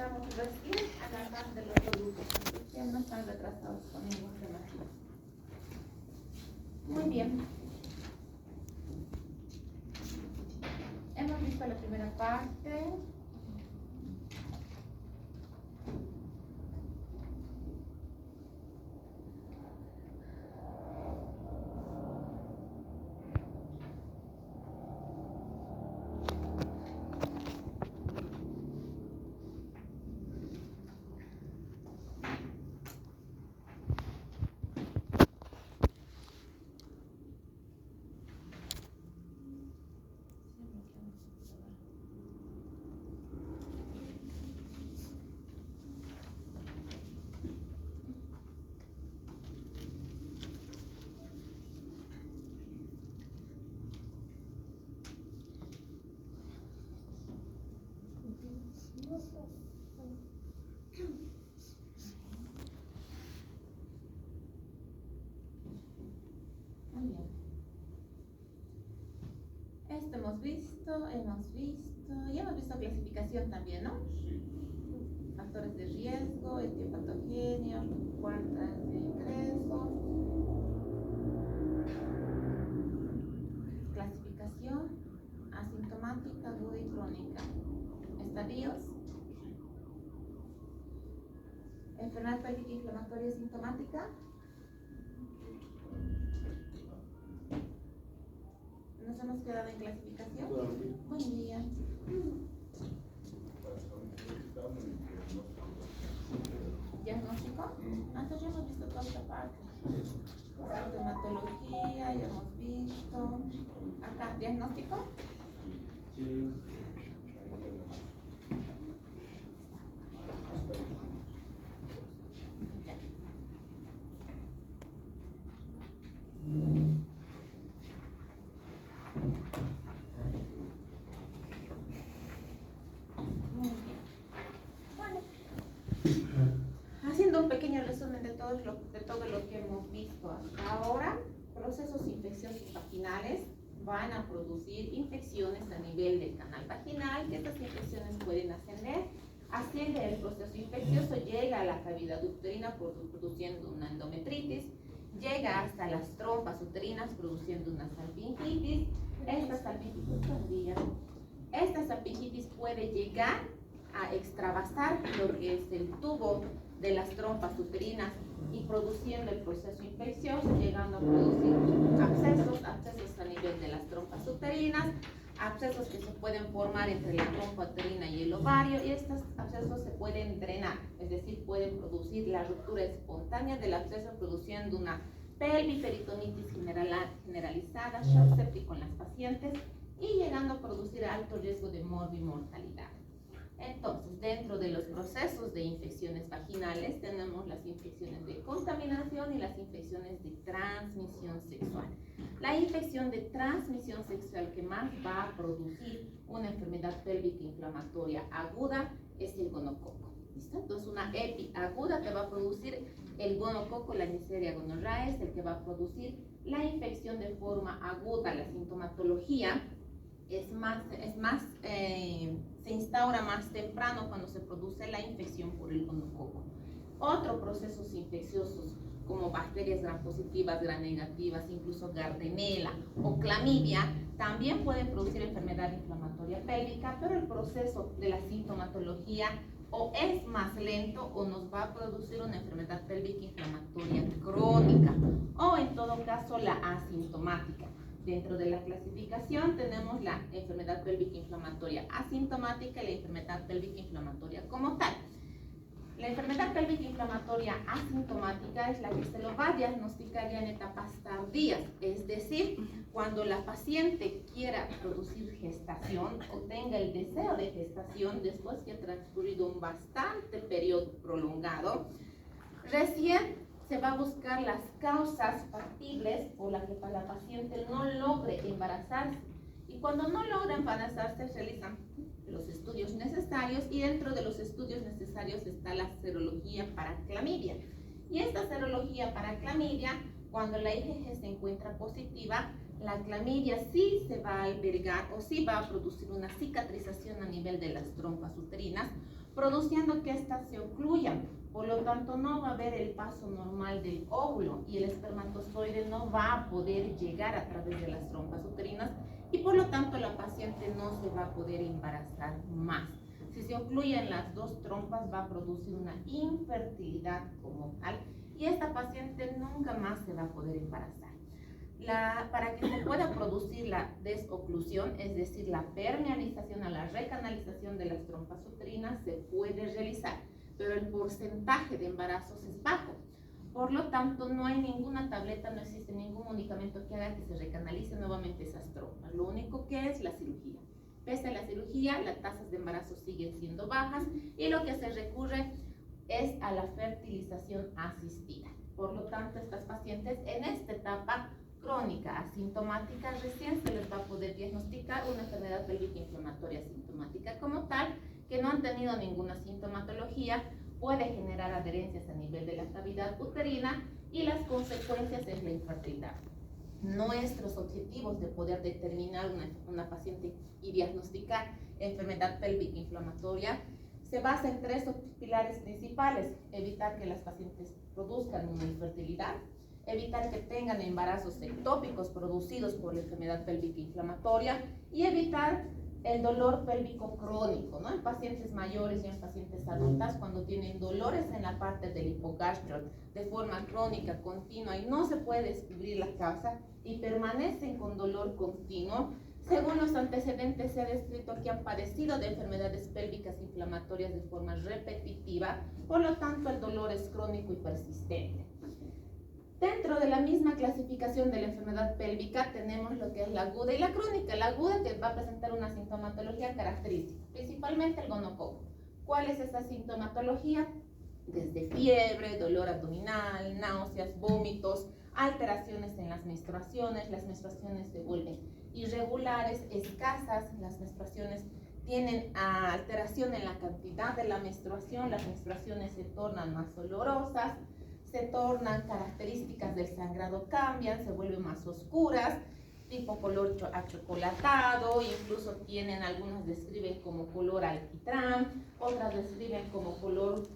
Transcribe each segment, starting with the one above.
estamos recién a la par de los productos, ya no están retrasados con ningún tema. Muy bien. Hemos visto la primera parte. Muy bien. Esto hemos visto, ya hemos visto clasificación también, ¿no? Factores de riesgo, etiopatogenios, cuartas de ingreso, clasificación asintomática, aguda y crónica, estadios, enfermedad pélvica inflamatoria asintomática. Nos hemos quedado en clasificación. Buen día. ¿Diagnóstico? Entonces ya hemos visto toda esta parte. Sintomatología, ya hemos visto. Acá, ¿diagnóstico? Haciendo un pequeño resumen de todo lo que hemos visto hasta ahora, procesos infecciosos vaginales van a producir infecciones a nivel del canal vaginal, que estas infecciones pueden asciende el proceso infeccioso, llega a la cavidad uterina produciendo una endometritis, llega hasta las trompas uterinas produciendo una salpingitis. Esta salpingitis puede llegar a extravasar lo que es el tubo de las trompas uterinas y produciendo el proceso infeccioso, llegando a producir abscesos a nivel de las trompas uterinas, abscesos que se pueden formar entre la trompa uterina y el ovario, y estos abscesos se pueden drenar, es decir, pueden producir la ruptura espontánea del absceso produciendo una pelviperitonitis generalizada, shock séptico en las pacientes y llegando a producir alto riesgo de morbimortalidad. Entonces, dentro de los procesos de infecciones vaginales tenemos las infecciones de contaminación y las infecciones de transmisión sexual. La infección de transmisión sexual que más va a producir una enfermedad pélvica inflamatoria aguda es el gonococo. ¿Listo? Entonces, una EPI aguda que va a producir el gonococo, la Neisseria gonorrhoeae, es el que va a producir la infección de forma aguda. La sintomatología se instaura más temprano cuando se produce la infección por el gonococo. Otros procesos infecciosos como bacterias gram positivas, gram negativas, incluso Gardnerella o clamidia, también pueden producir enfermedad inflamatoria pélvica, pero el proceso de la sintomatología o es más lento o nos va a producir una enfermedad pélvica inflamatoria crónica o en todo caso la asintomática. Dentro de la clasificación tenemos la enfermedad pélvica inflamatoria asintomática y la enfermedad pélvica inflamatoria como tal. La enfermedad pélvica inflamatoria asintomática es la que se lo va a diagnosticar ya en etapas tardías, es decir, cuando la paciente quiera producir gestación o tenga el deseo de gestación después que ha transcurrido un bastante periodo prolongado, recién se va a buscar las causas factibles por las que la paciente no logre embarazarse. Y cuando no logra embarazarse, se realizan los estudios necesarios y dentro de los estudios necesarios está la serología para clamidia. Y esta serología para clamidia, cuando la IgG se encuentra positiva, la clamidia sí se va a albergar o sí va a producir una cicatrización a nivel de las trompas uterinas, produciendo que éstas se ocluyan. Por lo tanto, no va a haber el paso normal del óvulo y el espermatozoide no va a poder llegar a través de las trompas uterinas y por lo tanto la paciente no se va a poder embarazar más. Si se ocluyen las dos trompas va a producir una infertilidad como tal y esta paciente nunca más se va a poder embarazar. Para que se pueda producir la desoclusión, es decir, la permeabilización a la recanalización de las trompas uterinas, se puede realizar, pero el porcentaje de embarazos es bajo. Por lo tanto, no hay ninguna tableta, no existe ningún medicamento que haga que se recanalice nuevamente esas trompas. Lo único que es la cirugía. Pese a la cirugía, las tasas de embarazo siguen siendo bajas y lo que se recurre es a la fertilización asistida. Por lo tanto, estas pacientes en esta etapa crónica asintomática recién se les va a poder diagnosticar una enfermedad pélvica inflamatoria asintomática como tal, que no han tenido ninguna sintomatología, puede generar adherencias a nivel de la cavidad uterina y las consecuencias es la infertilidad. Nuestros objetivos de poder determinar una paciente y diagnosticar enfermedad pélvica inflamatoria se basa en tres pilares principales: evitar que las pacientes produzcan una infertilidad, evitar que tengan embarazos ectópicos producidos por la enfermedad pélvica inflamatoria y evitar el dolor pélvico crónico, ¿no? En pacientes mayores y en pacientes adultas, cuando tienen dolores en la parte del hipogastrio de forma crónica, continua y no se puede descubrir la causa y permanecen con dolor continuo, según los antecedentes se ha descrito que han padecido de enfermedades pélvicas inflamatorias de forma repetitiva, por lo tanto el dolor es crónico y persistente. Dentro de la misma clasificación de la enfermedad pélvica tenemos lo que es la aguda y la crónica. La aguda que va a presentar una sintomatología característica, principalmente el gonococo. ¿Cuál es esa sintomatología? Desde fiebre, dolor abdominal, náuseas, vómitos, alteraciones en las menstruaciones se vuelven irregulares, escasas, las menstruaciones tienen alteración en la cantidad de la menstruación, las menstruaciones se tornan más dolorosas, se tornan características del sangrado cambian, se vuelven más oscuras, tipo color achocolatado, incluso tienen, algunas describen como color alquitrán, otras describen como color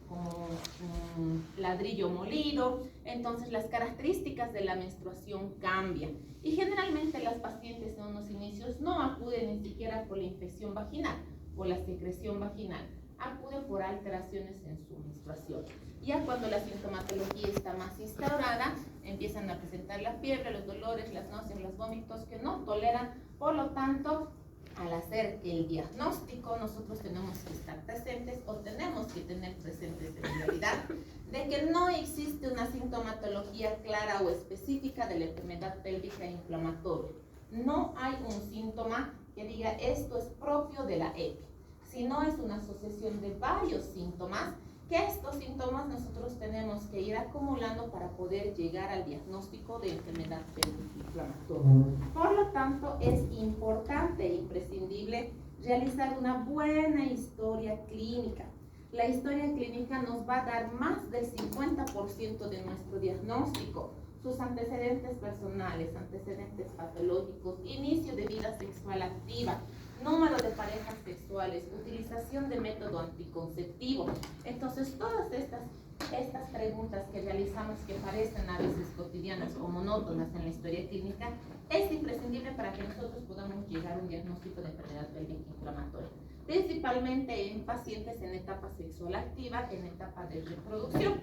ladrillo molido. Entonces las características de la menstruación cambian y generalmente las pacientes en unos inicios no acuden ni siquiera por la infección vaginal, por la secreción vaginal, acuden por alteraciones en su menstruación. Ya cuando la sintomatología está más instaurada, empiezan a presentar la fiebre, los dolores, las náuseas, los vómitos que no toleran. Por lo tanto, al hacer el diagnóstico, nosotros tenemos que estar presentes o tenemos que tener presentes en realidad de que no existe una sintomatología clara o específica de la enfermedad pélvica inflamatoria. No hay un síntoma que diga esto es propio de la EPI, sino es una asociación de varios síntomas que estos síntomas nosotros tenemos que ir acumulando para poder llegar al diagnóstico de enfermedad pélvica inflamatoria. Por lo tanto, es importante e imprescindible realizar una buena historia clínica. La historia clínica nos va a dar más del 50% de nuestro diagnóstico. Sus antecedentes personales, antecedentes patológicos, inicio de vida sexual activa, número de parejas sexuales, utilización de método anticonceptivo. Entonces, todas estas preguntas que realizamos, que parecen a veces cotidianas o monótonas en la historia clínica, es imprescindible para que nosotros podamos llegar a un diagnóstico de enfermedad pélvica inflamatoria, principalmente en pacientes en etapa sexual activa, en etapa de reproducción.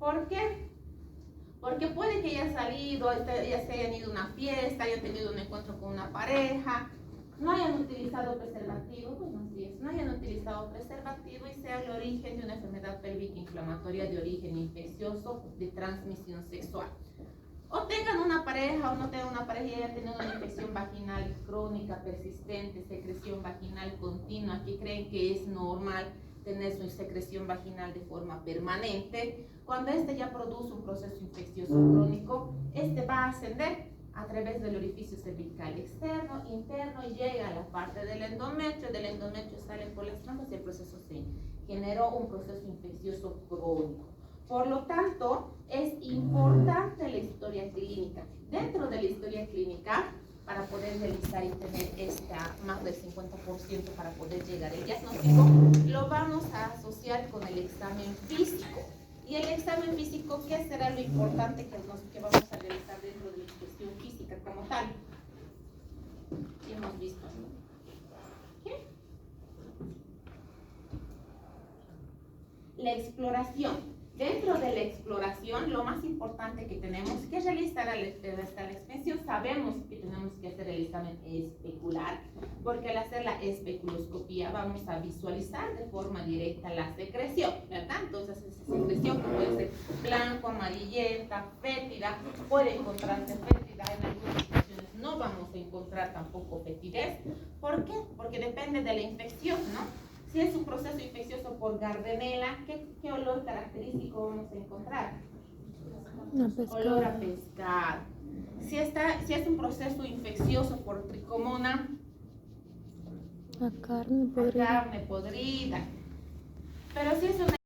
¿Por qué? Porque puede que haya salido, ya se hayan ido a una fiesta, hayan tenido un encuentro con una pareja, no hayan utilizado preservativo, buenos días, no hayan utilizado preservativo y sea el origen de una enfermedad pélvica inflamatoria de origen infeccioso de transmisión sexual. O tengan una pareja o no tengan una pareja y hayan tenido una infección vaginal crónica, persistente, secreción vaginal continua, que creen que es normal tener su secreción vaginal de forma permanente. Cuando este ya produce un proceso infeccioso crónico, este va a ascender a través del orificio cervical externo, interno y llega a la parte del endometrio sale por las trompas y el proceso se generó un proceso infeccioso crónico. Por lo tanto, es importante la historia clínica. Dentro de la historia clínica para poder realizar y tener más del 50% para poder llegar al diagnóstico, lo vamos a asociar con el examen físico. Y el examen físico, ¿qué será lo importante que vamos a realizar dentro de la inspección física como tal? ¿Qué hemos visto? ¿Qué? La exploración. Dentro de la exploración, lo más importante que tenemos que realizar al realizar la inspección, sabemos que tenemos que hacer el examen especular, porque al hacer la especuloscopía vamos a visualizar de forma directa la secreción, ¿verdad? Entonces, esa secreción que puede ser blanco, amarillenta, fétida, puede encontrarse fétida, en algunas ocasiones no vamos a encontrar tampoco fetidez. ¿Por qué? Porque depende de la infección, ¿no? Si es un proceso infeccioso por Gardnerella, ¿qué olor característico vamos a encontrar? Olor a pescado. Si es un proceso infeccioso por Tricomona, a carne podrida. Pero si es una